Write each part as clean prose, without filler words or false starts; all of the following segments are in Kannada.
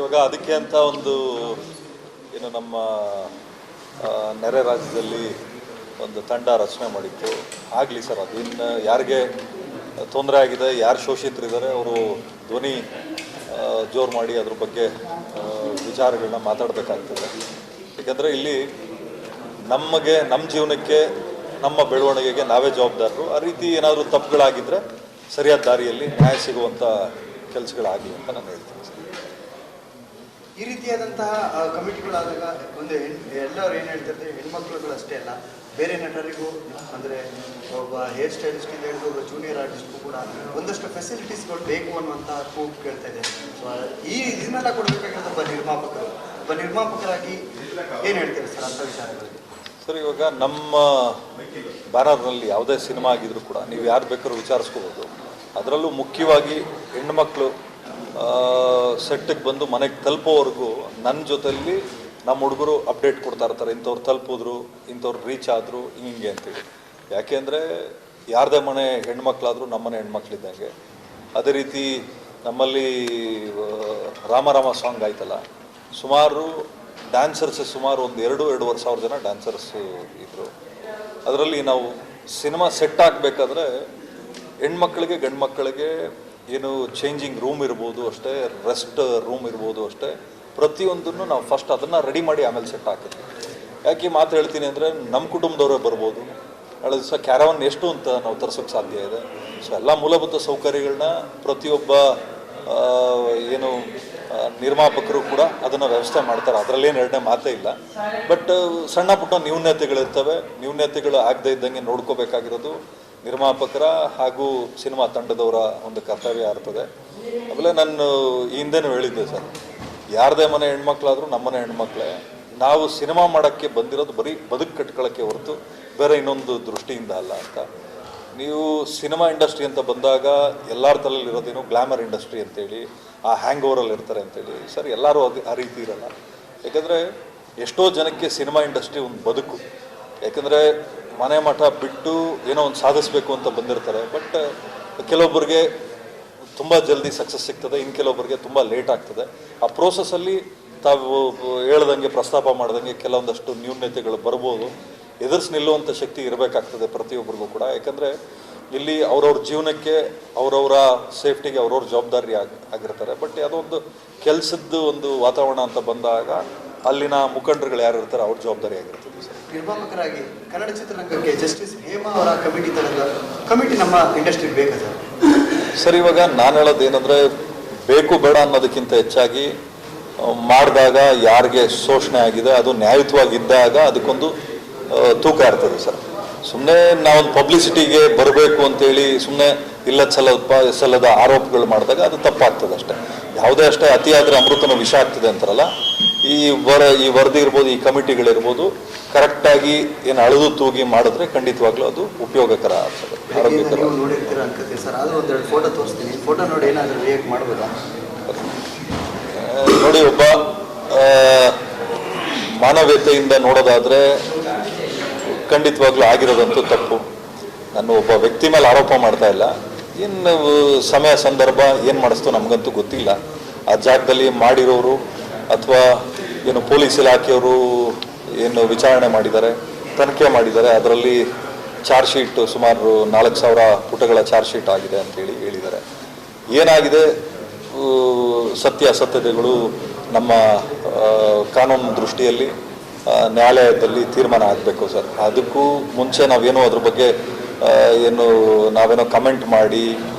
ಇವಾಗ ಅದಕ್ಕೆ ಅಂತ ಒಂದು ಏನು ನಮ್ಮ ನೆರೆ ರಾಜ್ಯದಲ್ಲಿ ಒಂದು ತಂಡ ರಚನೆ ಮಾಡಿತ್ತು. ಆಗಲಿ ಸರ್, ಅದು ಇನ್ನು ಯಾರಿಗೆ ತೊಂದರೆ ಆಗಿದೆ, ಯಾರು ಶೋಷಿತರಿದ್ದಾರೆ ಅವರು ಧ್ವನಿ ಜೋರು ಮಾಡಿ ಅದ್ರ ಬಗ್ಗೆ ವಿಚಾರಗಳನ್ನ ಮಾತಾಡಬೇಕಾಗ್ತದೆ. ಏಕೆಂದರೆ ಇಲ್ಲಿ ನಮಗೆ, ನಮ್ಮ ಜೀವನಕ್ಕೆ, ನಮ್ಮ ಬೆಳವಣಿಗೆಗೆ ನಾವೇ ಜವಾಬ್ದಾರರು. ಆ ರೀತಿ ಏನಾದರೂ ತಪ್ಪುಗಳಾಗಿದ್ದರೆ ಸರಿಯಾದ ದಾರಿಯಲ್ಲಿ ನ್ಯಾಯ ಸಿಗುವಂಥ ಕೆಲಸಗಳಾಗಲಿ ಅಂತ ನಾನು ಹೇಳ್ತೀನಿ ಸರ್. ಈ ರೀತಿಯಾದಂತಹ ಕಮಿಟಿಗಳಾದಾಗ ಒಂದು ಎಲ್ಲರೂ ಏನು ಹೇಳ್ತಿರ್ತಾರೆ, ಹೆಣ್ಮಕ್ಳುಗಳು ಅಷ್ಟೇ ಅಲ್ಲ, ಬೇರೆ ನಟರಿಗೂ ಅಂದರೆ ಒಬ್ಬ ಹೇರ್ ಸ್ಟೈಲಿಸ್ಟಿಂದ ಹಿಡಿದು ಒಬ್ಬ ಜೂನಿಯರ್ ಆರ್ಟಿಸ್ಟ್ಗೂ ಕೂಡ ಒಂದಷ್ಟು ಫೆಸಿಲಿಟೀಸ್ಗಳು ಬೇಕು ಅನ್ನುವಂತಹ ಕೂಗು ಕೇಳ್ತಾ ಇದೆ. ಇದನ್ನೆಲ್ಲ ಕೊಡಬೇಕಾಗಿರೋದು ಒಬ್ಬ ನಿರ್ಮಾಪಕರಾಗಿ ಏನು ಹೇಳ್ತೀರಿ ಸರ್ ಅಂಥ ವಿಚಾರಗಳಿಗೆ? ಸರ್, ಇವಾಗ ನಮ್ಮ ಬ್ಯಾನರ್ನಲ್ಲಿ ಯಾವುದೇ ಸಿನಿಮಾ ಆಗಿದ್ರೂ ಕೂಡ ನೀವು ಯಾರು ಬೇಕಾದ್ರೂ ವಿಚಾರಿಸ್ಕೋಬೋದು. ಅದರಲ್ಲೂ ಮುಖ್ಯವಾಗಿ ಹೆಣ್ಮಕ್ಳು ಸೆಟ್ಟಿಗೆ ಬಂದು ಮನೆಗೆ ತಲುಪೋವರೆಗೂ ನನ್ನ ಜೊತೆಯಲ್ಲಿ ನಮ್ಮ ಹುಡುಗರು ಅಪ್ಡೇಟ್ ಕೊಡ್ತಾ ಇರ್ತಾರೆ, ಇಂಥವ್ರು ತಲುಪಿದ್ರು, ಇಂಥವ್ರು ರೀಚ್ ಆದರು, ಹಿಂಗೆ ಅಂತೇಳಿ. ಯಾಕೆಂದರೆ ಯಾರದೇ ಮನೆ ಹೆಣ್ಮಕ್ಳಾದರೂ ನಮ್ಮನೆ ಹೆಣ್ಮಕ್ಳಿದ್ದಂಗೆ. ಅದೇ ರೀತಿ ನಮ್ಮಲ್ಲಿ ರಾಮ ಸಾಂಗ್ ಆಯ್ತಲ್ಲ, ಸುಮಾರು ಡ್ಯಾನ್ಸರ್ಸ್ ಸುಮಾರು ಒಂದು 2-2.5 ಸಾವಿರ ಜನ ಡ್ಯಾನ್ಸರ್ಸ್ ಇದ್ದರು. ಅದರಲ್ಲಿ ನಾವು ಸಿನಿಮಾ ಸೆಟ್ ಆಗಬೇಕಾದ್ರೆ ಹೆಣ್ಮಕ್ಳಿಗೆ ಗಂಡು ಮಕ್ಕಳಿಗೆ ಏನು ಚೇಂಜಿಂಗ್ ರೂಮ್ ಇರ್ಬೋದು ಅಷ್ಟೇ, ರೆಸ್ಟ್ ರೂಮ್ ಇರ್ಬೋದು ಅಷ್ಟೇ, ಪ್ರತಿಯೊಂದನ್ನು ನಾವು ಫಸ್ಟ್ ಅದನ್ನು ರೆಡಿ ಮಾಡಿ ಆಮೇಲೆ ಸೆಟ್ ಹಾಕಿದ್ವಿ. ಯಾಕೆ ಈ ಮಾತು ಹೇಳ್ತೀನಿ ಅಂದರೆ ನಮ್ಮ ಕುಟುಂಬದವರೇ ಬರ್ಬೋದು, ನಾಳೆ ದಿವಸ ಕ್ಯಾರವನ್ ಎಷ್ಟು ಅಂತ ನಾವು ತರಿಸೋಕ್ಕೆ ಸಾಧ್ಯ ಇದೆ. ಸೊ ಎಲ್ಲ ಮೂಲಭೂತ ಸೌಕರ್ಯಗಳನ್ನ ಪ್ರತಿಯೊಬ್ಬ ಏನು ನಿರ್ಮಾಪಕರು ಕೂಡ ಅದನ್ನು ವ್ಯವಸ್ಥೆ ಮಾಡ್ತಾರೆ, ಅದರಲ್ಲೇನು ಎರಡನೇ ಮಾತೇ ಇಲ್ಲ. ಬಟ್ ಸಣ್ಣ ಪುಟ್ಟ ನ್ಯೂನ್ಯತೆಗಳಿರ್ತವೆ. ನ್ಯೂನ್ಯತೆಗಳು ಆಗದೇ ಇದ್ದಂಗೆ ನೋಡ್ಕೋಬೇಕಾಗಿರೋದು ನಿರ್ಮಾಪಕರ ಹಾಗೂ ಸಿನಿಮಾ ತಂಡದವರ ಒಂದು ಕರ್ತವ್ಯ ಇರ್ತದೆ. ಆಮೇಲೆ ನಾನು ಈ ಹಿಂದೆನೂ ಹೇಳಿದ್ದೆ ಸರ್, ಯಾರದೇ ಮನೆ ಹೆಣ್ಮಕ್ಳಾದರೂ ನಮ್ಮನೆ ಹೆಣ್ಮಕ್ಳೇ. ನಾವು ಸಿನಿಮಾ ಮಾಡೋಕ್ಕೆ ಬಂದಿರೋದು ಬರೀ ಬದುಕು ಕಟ್ಕೊಳ್ಳೋಕ್ಕೆ ಹೊರತು ಬೇರೆ ಇನ್ನೊಂದು ದೃಷ್ಟಿಯಿಂದ ಅಲ್ಲ ಅಂತ. ನೀವು ಸಿನಿಮಾ ಇಂಡಸ್ಟ್ರಿ ಅಂತ ಬಂದಾಗ ಎಲ್ಲರ ತಲೆಯಲ್ಲಿ ಇರೋದೇನು ಗ್ಲಾಮರ್ ಇಂಡಸ್ಟ್ರಿ ಅಂತೇಳಿ, ಆ ಹ್ಯಾಂಗ್ ಓವರಲ್ಲಿ ಇರ್ತಾರೆ ಅಂತೇಳಿ. ಸರ್, ಎಲ್ಲರೂ ಆ ರೀತಿ ಇರಲ್ಲ. ಯಾಕಂದರೆ ಎಷ್ಟೋ ಜನಕ್ಕೆ ಸಿನಿಮಾ ಇಂಡಸ್ಟ್ರಿ ಒಂದು ಬದುಕು. ಯಾಕಂದರೆ ಮನೆ ಮಠ ಬಿಟ್ಟು ಏನೋ ಒಂದು ಸಾಧಿಸಬೇಕು ಅಂತ ಬಂದಿರ್ತಾರೆ. ಬಟ್ ಕೆಲವೊಬ್ಬರಿಗೆ ತುಂಬ ಜಲ್ದಿ ಸಕ್ಸಸ್ ಸಿಗ್ತದೆ, ಇನ್ನು ಕೆಲವೊಬ್ಬರಿಗೆ ತುಂಬ ಲೇಟ್ ಆಗ್ತದೆ. ಆ ಪ್ರೋಸೆಸ್ಸಲ್ಲಿ ತಾವು ಹೇಳ್ದಂಗೆ, ಪ್ರಸ್ತಾಪ ಮಾಡ್ದಂಗೆ ಕೆಲವೊಂದಷ್ಟು ನ್ಯೂನ್ಯತೆಗಳು ಬರ್ಬೋದು. ಎದುರಿಸಿ ನಿಲ್ಲುವಂಥ ಶಕ್ತಿ ಇರಬೇಕಾಗ್ತದೆ ಪ್ರತಿಯೊಬ್ಬರಿಗೂ ಕೂಡ. ಯಾಕಂದರೆ ಇಲ್ಲಿ ಅವ್ರವ್ರ ಜೀವನಕ್ಕೆ, ಅವರವರ ಸೇಫ್ಟಿಗೆ ಅವ್ರವ್ರ ಜವಾಬ್ದಾರಿ ಆಗಿರ್ತಾರೆ. ಬಟ್ ಅದೊಂದು ಕೆಲಸದ್ದು ಒಂದು ವಾತಾವರಣ ಅಂತ ಬಂದಾಗ ಅಲ್ಲಿನ ಮುಖಂಡರುಗಳು ಯಾರು ಇರ್ತಾರೆ ಅವ್ರ ಜವಾಬ್ದಾರಿ ಆಗಿರ್ತದೆ ಸರ್. ನಿರ್ಮಾಪಕರಾಗಿ ಕನ್ನಡ ಚಿತ್ರರಂಗಕ್ಕೆ ಜಸ್ಟಿಸ್ ಹೇಮಾ ಅವರ ಕಮಿಟಿ ನಮ್ಮ ಇಂಡಸ್ಟ್ರಿಗೆ ಬೇಕಾ ಸರ್? ಸರ್, ಇವಾಗ ನಾನು ಹೇಳೋದು ಏನಂದರೆ, ಬೇಕು ಬೇಡ ಅನ್ನೋದಕ್ಕಿಂತ ಹೆಚ್ಚಾಗಿ ಮಾಡಿದಾಗ ಯಾರಿಗೆ ಶೋಷಣೆ ಆಗಿದೆ ಅದು ನ್ಯಾಯಯುತವಾಗಿದ್ದಾಗ ಅದಕ್ಕೊಂದು ತೂಕ ಇರ್ತದೆ ಸರ್. ಸುಮ್ಮನೆ ನಾವೊಂದು ಪಬ್ಲಿಸಿಟಿಗೆ ಬರಬೇಕು ಅಂತೇಳಿ ಸುಮ್ಮನೆ ಸಲ್ಲದ ಆರೋಪಗಳು ಮಾಡಿದಾಗ ಅದು ತಪ್ಪಾಗ್ತದೆ ಅಷ್ಟೇ. ಯಾವುದೇ ಅಷ್ಟೇ ಅತಿಯಾದರೆ ಅಮೃತನ ವಿಷ ಆಗ್ತದೆ ಅಂತಾರಲ್ಲ, ಈ ವರದಿ ಇರ್ಬೋದು, ಈ ಕಮಿಟಿಗಳಿರ್ಬೋದು, ಕರೆಕ್ಟಾಗಿ ಏನು ಅಳೆದು ತೂಗಿ ಮಾಡಿದ್ರೆ ಖಂಡಿತವಾಗ್ಲೂ ಅದು ಉಪಯೋಗಕರ ಆಗ್ತದೆ, ಆರೋಗ್ಯಕರ. ನೋಡಿರ್ತೀರ ಅನ್ಕೋತೀವಿ ಸರ್, ಅದು ಒಂದೆರಡು ಫೋಟೋ ತೋರಿಸ್ತೀನಿ. ಫೋಟೋ ನೋಡಿ ಏನಾದರೂ ರಿಯಾಕ್ಟ್ ಮಾಡ್ಬೋದಾ? ನೋಡಿ, ಒಬ್ಬ ಮಾನವೀಯತೆಯಿಂದ ನೋಡೋದಾದರೆ ಖಂಡಿತವಾಗ್ಲೂ ಆಗಿರೋದಂತೂ ತಪ್ಪು. ನಾನು ಒಬ್ಬ ವ್ಯಕ್ತಿ ಮೇಲೆ ಆರೋಪ ಮಾಡ್ತಾ ಇಲ್ಲ. ಏನು ಸಮಯ ಸಂದರ್ಭ ಏನು ಮಾಡಿಸ್ತೋ ನಮಗಂತೂ ಗೊತ್ತಿಲ್ಲ. ಆ ಜಾಗದಲ್ಲಿ ಮಾಡಿರೋರು ಅಥವಾ ಏನು ಪೊಲೀಸ್ ಇಲಾಖೆಯವರು ಏನು ವಿಚಾರಣೆ ಮಾಡಿದ್ದಾರೆ, ತನಿಖೆ ಮಾಡಿದ್ದಾರೆ, ಅದರಲ್ಲಿ ಚಾರ್ಜ್ ಶೀಟ್ ಸುಮಾರು 4,000 ಪುಟಗಳ ಚಾರ್ಜ್ ಶೀಟ್ ಆಗಿದೆ ಅಂತೇಳಿ ಹೇಳಿದ್ದಾರೆ. ಏನಾಗಿದೆ, ಸತ್ಯಾಸತ್ಯತೆಗಳು ನಮ್ಮ ಕಾನೂನು ದೃಷ್ಟಿಯಲ್ಲಿ ನ್ಯಾಯಾಲಯದಲ್ಲಿ ತೀರ್ಮಾನ ಆಗಬೇಕು ಸರ್. ಅದಕ್ಕೂ ಮುಂಚೆ ನಾವೇನೋ ಅದ್ರ ಬಗ್ಗೆ ನಾವೇನೋ ಕಮೆಂಟ್ ಮಾಡಿ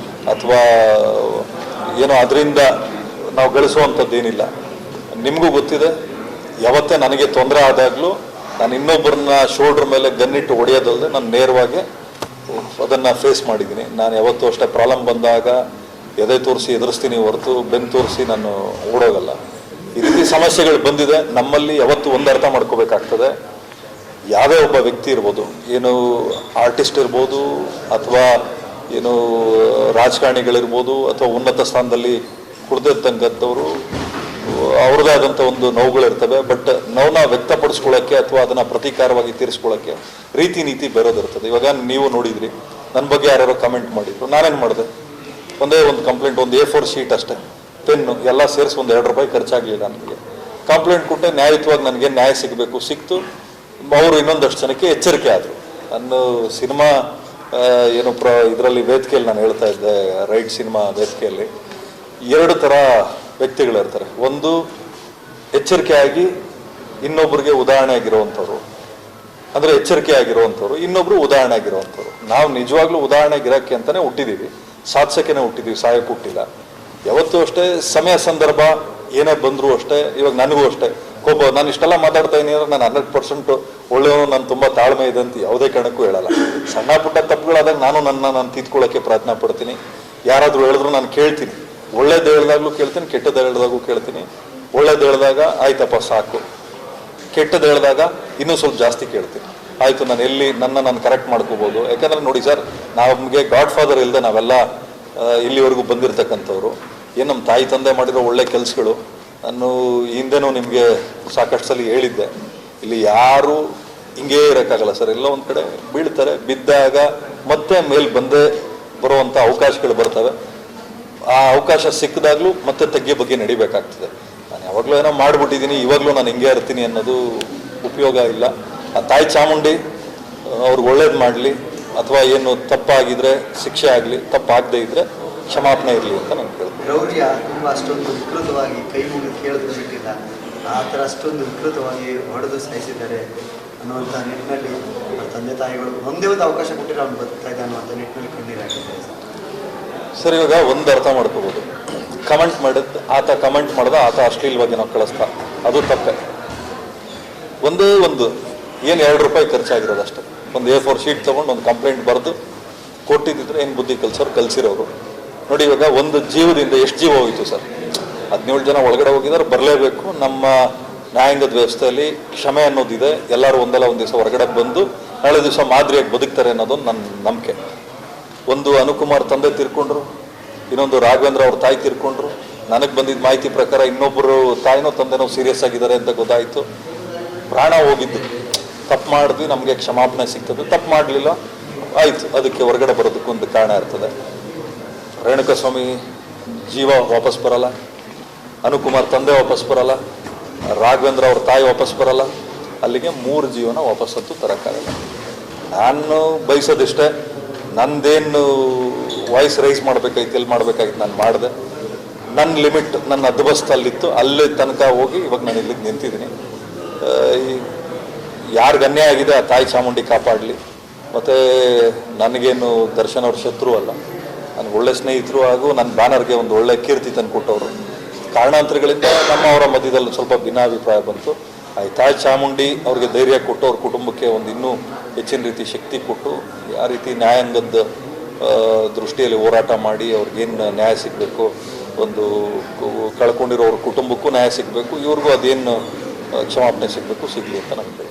ಅಥವಾ ಏನೋ ಅದರಿಂದ ನಾವು ಗಳಿಸುವಂಥದ್ದೇನಿಲ್ಲ. ನಿಮಗೂ ಗೊತ್ತಿದೆ, ಯಾವತ್ತೇ ನನಗೆ ತೊಂದರೆ ಆದಾಗಲೂ ನಾನು ಇನ್ನೊಬ್ಬರನ್ನ ಶೋಲ್ಡ್ರ್ ಮೇಲೆ ಗನ್ನಿಟ್ಟು ಹೊಡೆಯೋದಲ್ಲದೆ ನಾನು ನೇರವಾಗಿ ಅದನ್ನು ಫೇಸ್ ಮಾಡಿದ್ದೀನಿ. ನಾನು ಯಾವತ್ತೂ ಅಷ್ಟೇ ಪ್ರಾಬ್ಲಮ್ ಬಂದಾಗ ಎದೆ ತೋರಿಸಿ ಎದುರಿಸ್ತೀನಿ ಹೊರತು ಬೆನ್ನು ತೋರಿಸಿ ನಾನು ಓಡೋಗಲ್ಲ. ಈ ರೀತಿ ಸಮಸ್ಯೆಗಳು ಬಂದಿದೆ. ನಮ್ಮಲ್ಲಿ ಯಾವತ್ತೂ ಒಂದು ಅರ್ಥ ಮಾಡ್ಕೋಬೇಕಾಗ್ತದೆ, ಯಾವುದೇ ಒಬ್ಬ ವ್ಯಕ್ತಿ ಇರ್ಬೋದು, ಏನು ಆರ್ಟಿಸ್ಟ್ ಇರ್ಬೋದು ಅಥವಾ ಏನು ರಾಜಕಾರಣಿಗಳಿರ್ಬೋದು ಅಥವಾ ಉನ್ನತ ಸ್ಥಾನದಲ್ಲಿ ಕುಡ್ದಿರ್ತಕ್ಕಂಥವ್ರು, ಅವ್ರದ್ದೇ ಆದಂಥ ಒಂದು ನೋವುಗಳಿರ್ತವೆ. ಬಟ್ ನೋವನ್ನ ವ್ಯಕ್ತಪಡಿಸ್ಕೊಳ್ಳೋಕ್ಕೆ ಅಥವಾ ಅದನ್ನು ಪ್ರತೀಕಾರವಾಗಿ ತೀರಿಸ್ಕೊಳ್ಳೋಕ್ಕೆ ರೀತಿ ನೀತಿ ಬೇರೋದಿರ್ತದೆ. ಇವಾಗ ನೀವು ನೋಡಿದ್ರಿ, ನನ್ನ ಬಗ್ಗೆ ಯಾರ್ಯಾರೋ ಕಮೆಂಟ್ ಮಾಡಿದ್ರು, ನಾನೇನು ಮಾಡಿದೆ, ಒಂದೇ ಒಂದು ಕಂಪ್ಲೇಂಟ್, ಒಂದು A4 ಶೀಟ್ ಅಷ್ಟೇ. ಪೆನ್ನು ಎಲ್ಲ ಸೇರಿಸಿ ಒಂದು 2 ರೂಪಾಯಿ ಖರ್ಚಾಗಲಿಲ್ಲ ನನಗೆ. ಕಂಪ್ಲೇಂಟ್ ಕೊಟ್ಟೆ, ನ್ಯಾಯಯುತವಾಗಿ ನನಗೆ ನ್ಯಾಯ ಸಿಗಬೇಕು, ಸಿಕ್ತು. ಅವರು ಇನ್ನೊಂದಷ್ಟು ಜನಕ್ಕೆ ಎಚ್ಚರಿಕೆ ಆದರು. ನಾನು ಸಿನಿಮಾ ಏನು ಇದರಲ್ಲಿ ವೇದಿಕೆಯಲ್ಲಿ ನಾನು ಹೇಳ್ತಾ ಇದ್ದೆ, ರೈಡ್ ಸಿನಿಮಾ ವೇದಿಕೆಯಲ್ಲಿ 2 ಥರ ವ್ಯಕ್ತಿಗಳಿರ್ತಾರೆ. ಒಂದು ಎಚ್ಚರಿಕೆ ಆಗಿ ಇನ್ನೊಬ್ಬರಿಗೆ ಉದಾಹರಣೆ ಆಗಿರುವಂಥವ್ರು, ಅಂದರೆ ಎಚ್ಚರಿಕೆ ಆಗಿರುವಂಥವ್ರು. ಇನ್ನೊಬ್ರು ಉದಾಹರಣೆ ಆಗಿರುವಂಥವ್ರು. ನಾವು ನಿಜವಾಗ್ಲೂ ಉದಾಹರಣೆ ಗಿರಕ್ಕೆ ಅಂತಲೇ ಹುಟ್ಟಿದ್ದೀವಿ, ಸಾಧಿಸೋಕ್ಕೇ ಹುಟ್ಟಿದ್ದೀವಿ, ಸಾಯಕ್ಕೆ ಹುಟ್ಟಿಲ್ಲ. ಯಾವತ್ತೂ ಅಷ್ಟೇ ಸಮಯ ಸಂದರ್ಭ ಏನೇ ಬಂದರೂ ಅಷ್ಟೇ. ಇವಾಗ ನನಗೂ ಅಷ್ಟೇ ಕೋಪ. ನಾನು ಇಷ್ಟೆಲ್ಲ ಮಾತಾಡ್ತಾ ಇದ್ದೀನಿ ಅಂದರೆ ನಾನು 100% ಒಳ್ಳೆಯವನು, ನಾನು ತುಂಬ ತಾಳ್ಮೆ ಇದೆ ಅಂತ ಯಾವುದೇ ಕಾರಣಕ್ಕೂ ಹೇಳಲ್ಲ. ಸಣ್ಣ ಪುಟ್ಟ ತಪ್ಪುಗಳಾದಾಗ ನಾನು ತಿದ್ಕೊಳ್ಳೋಕ್ಕೆ ಪ್ರಯತ್ನ ಪಡ್ತೀನಿ. ಯಾರಾದರೂ ಹೇಳಿದ್ರು ನಾನು ಕೇಳ್ತೀನಿ. ಒಳ್ಳೇದು ಹೇಳಿದಾಗಲೂ ಕೇಳ್ತೀನಿ, ಕೆಟ್ಟದ್ದು ಹೇಳಿದಾಗೂ ಕೇಳ್ತೀನಿ. ಒಳ್ಳೇದು ಹೇಳಿದಾಗ ಆಯ್ತಪ್ಪ ಸಾಕು, ಕೆಟ್ಟದ್ದು ಹೇಳಿದಾಗ ಇನ್ನೂ ಸ್ವಲ್ಪ ಜಾಸ್ತಿ ಕೇಳ್ತೀನಿ. ಆಯಿತು, ನಾನು ಎಲ್ಲಿ ನಾನು ಕರೆಕ್ಟ್ ಮಾಡ್ಕೋಬೋದು. ಯಾಕಂದರೆ ನೋಡಿ ಸರ್, ನಮಗೆ ಗಾಡ್ ಫಾದರ್ ಇಲ್ಲದೆ ನಾವೆಲ್ಲ ಇಲ್ಲಿವರೆಗೂ ಬಂದಿರತಕ್ಕಂಥವ್ರು. ಏನು ನಮ್ಮ ತಾಯಿ ತಂದೆ ಮಾಡಿರೋ ಒಳ್ಳೆ ಕೆಲಸಗಳು. ನಾನು ಹಿಂದೆನೂ ನಿಮಗೆ ಸಾಕಷ್ಟು ಸಲ ಹೇಳಿದ್ದೆ, ಇಲ್ಲಿ ಯಾರು ಹಿಂಗೇ ಇರೋಕ್ಕಾಗಲ್ಲ ಸರ್. ಎಲ್ಲ ಒಂದು ಕಡೆ ಬೀಳ್ತಾರೆ, ಬಿದ್ದಾಗ ಮತ್ತೆ ಮೇಲೆ ಬಂದೇ ಬರುವಂಥ ಅವಕಾಶಗಳು ಬರ್ತವೆ. ಆ ಅವಕಾಶ ಸಿಕ್ಕಿದಾಗಲೂ ಮತ್ತೆ ತಗ್ಗಿ ಬಗ್ಗೆ ನಡಿಬೇಕಾಗ್ತದೆ. ನಾನು ಯಾವಾಗಲೂ ಏನೋ ಮಾಡಿಬಿಟ್ಟಿದ್ದೀನಿ, ಇವಾಗಲೂ ನಾನು ಹಿಂಗೆ ಇರ್ತೀನಿ ಅನ್ನೋದು ಉಪಯೋಗ ಇಲ್ಲ. ಆ ತಾಯಿ ಚಾಮುಂಡಿ ಅವ್ರಿಗೆ ಒಳ್ಳೇದು ಮಾಡಲಿ, ಅಥವಾ ಏನು ತಪ್ಪಾಗಿದ್ರೆ ಶಿಕ್ಷೆ ಆಗಲಿ, ತಪ್ಪಾಗದೇ ಇದ್ದರೆ ಕ್ಷಮಾಪಣೆ ಇರಲಿ ಅಂತ ನಾನು ಕೇಳ್ತೀನಿ. ರೌಡಿಯ ತುಂಬ ಅಷ್ಟೊಂದು ವಿಕೃತವಾಗಿ ಕೈ ಮುಗಿದು ಕೇಳಿದ್ರು ಬಿಟ್ಟಿಲ್ಲ, ಆ ಥರ ಅಷ್ಟೊಂದು ವಿಕೃತವಾಗಿ ಹೊಡೆದು ಸಾಯಿಸಿದ್ದಾರೆ ಅನ್ನುವಂಥ ನಿಟ್ಟಿನಲ್ಲಿ ತಂದೆ ತಾಯಿಗಳು ಒಂದೇ ಒಂದು ಅವಕಾಶ ಕೊಟ್ಟಿರೋ ಅವ್ನು ಬದುಕ್ತಾ ಇದ್ದ ಅನ್ನುವಂಥ ನಿಟ್ಟಿನಲ್ಲಿ ಕಣ್ಣೀರಾಗಿದೆ ಸರ್. ಇವಾಗ ಒಂದು ಅರ್ಥ ಮಾಡ್ಕೋಬೋದು, ಕಮೆಂಟ್ ಮಾಡಿದ್ದು ಆತ ಕಮೆಂಟ್ ಮಾಡ್ದ, ಆತ ಅಶ್ಲೀಲವಾಗಿ ನಾವು ಕಳಿಸ್ತಾ, ಅದು ತಪ್ಪೆ. ಒಂದೇ ಒಂದು ಏನು 2 ರೂಪಾಯಿ ಖರ್ಚಾಗಿರೋದು ಅಷ್ಟೇ. ಒಂದು A4 ಶೀಟ್ ತೊಗೊಂಡು ಒಂದು ಕಂಪ್ಲೇಂಟ್ ಬರೆದು ಕೊಟ್ಟಿದ್ದಿದ್ರೆ ಏನು ಬುದ್ಧಿ ಕಲಿಸಿರೋರು. ನೋಡಿ, ಇವಾಗ ಒಂದು ಜೀವದಿಂದ ಎಷ್ಟು ಜೀವ ಹೋಯಿತು ಸರ್. 17 ಜನ ಒಳಗಡೆ ಹೋಗಿದ್ದಾರೆ, ಬರಲೇಬೇಕು. ನಮ್ಮ ನ್ಯಾಯಾಂಗದ ವ್ಯವಸ್ಥೆಯಲ್ಲಿ ಕ್ಷಮೆ ಅನ್ನೋದಿದೆ. ಎಲ್ಲರೂ ಒಂದಲ್ಲ ಒಂದು ದಿವಸ ಹೊರಗಡೆ ಬಂದು ನಾಳೆ ದಿವಸ ಮಾದರಿಯಾಗಿ ಬದುಕ್ತಾರೆ ಅನ್ನೋದೊಂದು ನನ್ನ ನಂಬಿಕೆ. ಒಂದು ಅನುಕುಮಾರ್ ತಂದೆ ತೀರ್ಕೊಂಡ್ರು, ಇನ್ನೊಂದು ರಾಘವೇಂದ್ರ ಅವ್ರ ತಾಯಿ ತೀರ್ಕೊಂಡ್ರು. ನನಗೆ ಬಂದಿದ್ದ ಮಾಹಿತಿ ಪ್ರಕಾರ ಇನ್ನೊಬ್ಬರು ತಾಯಿನೋ ತಂದೆನೋ ಸೀರಿಯಸ್ ಆಗಿದ್ದಾರೆ ಅಂತ ಗೊತ್ತಾಯಿತು. ಪ್ರಾಣ ಹೋಗಿದ್ದು. ತಪ್ಪು ಮಾಡಿದ್ವಿ, ನಮಗೆ ಕ್ಷಮಾಪಣೆ ಸಿಗ್ತದೆ. ತಪ್ಪು ಮಾಡಲಿಲ್ಲ, ಆಯಿತು, ಅದಕ್ಕೆ ಹೊರಗಡೆ ಬರೋದಕ್ಕೊಂದು ಕಾರಣ ಇರ್ತದೆ. ರೇಣುಕಾಸ್ವಾಮಿ ಜೀವ ವಾಪಸ್ ಬರಲ್ಲ, ಅನುಕುಮಾರ್ ತಂದೆ ವಾಪಸ್ ಬರಲ್ಲ, ರಾಘವೇಂದ್ರ ಅವ್ರ ತಾಯಿ ವಾಪಸ್ ಬರಲ್ಲ. ಅಲ್ಲಿಗೆ 3 ಜೀವನ ವಾಪಸ್ಸಂತೂ ತರೋಕ್ಕಾಗಲ್ಲ. ನಾನು ಬಯಸೋದಿಷ್ಟೇ, ನಂದೇನು ವಾಯ್ಸ್ ರೈಸ್ ಮಾಡಬೇಕಾಗಿತ್ತು, ಎಲ್ಲಿ ಮಾಡಬೇಕಾಗಿತ್ತು ನಾನು ಮಾಡಿದೆ. ನನ್ನ ಲಿಮಿಟ್, ನನ್ನ ಅದ್ಬಸ್ತಲ್ಲಿತ್ತು, ಅಲ್ಲಿ ತನಕ ಹೋಗಿ ಇವಾಗ ನಾನು ಇಲ್ಲಿಗೆ ನಿಂತಿದ್ದೀನಿ. ಯಾರಿಗೆ ಅನ್ಯಾಯ ಆಗಿದೆ ಆ ತಾಯಿ ಚಾಮುಂಡಿ ಕಾಪಾಡಲಿ. ಮತ್ತು ನನಗೇನು ದರ್ಶನ್ ಅವ್ರ ಶತ್ರು ಅಲ್ಲ, ನನಗೆ ಒಳ್ಳೆ ಸ್ನೇಹಿತರು, ಹಾಗೂ ನನ್ನ ಬ್ಯಾನರ್ಗೆ ಒಂದು ಒಳ್ಳೆ ಕೀರ್ತಿ ತಂದು ಕೊಟ್ಟವರು. ಕಾರಣಾಂತರಗಳಿಂದ ನಮ್ಮವರ ಮಧ್ಯದಲ್ಲಿ ಸ್ವಲ್ಪ ಭಿನ್ನಾಭಿಪ್ರಾಯ ಬಂತು. ಆ ತಾಯಿ ಚಾಮುಂಡಿ ಅವ್ರಿಗೆ ಧೈರ್ಯ ಕೊಟ್ಟು, ಅವ್ರ ಕುಟುಂಬಕ್ಕೆ ಒಂದು ಇನ್ನೂ ಹೆಚ್ಚಿನ ರೀತಿ ಶಕ್ತಿ ಕೊಟ್ಟು, ಆ ರೀತಿ ನ್ಯಾಯಾಂಗದ ದೃಷ್ಟಿಯಲ್ಲಿ ಹೋರಾಟ ಮಾಡಿ ಅವ್ರಿಗೇನು ನ್ಯಾಯ ಸಿಗಬೇಕು, ಒಂದು ಕಳ್ಕೊಂಡಿರೋ ಅವ್ರ ಕುಟುಂಬಕ್ಕೂ ನ್ಯಾಯ ಸಿಗಬೇಕು, ಇವ್ರಿಗೂ ಅದೇನು ಕ್ಷಮಾಪಣೆ ಸಿಗಬೇಕು, ಸಿಗಲಿ ಅಂತ ನನಗೆ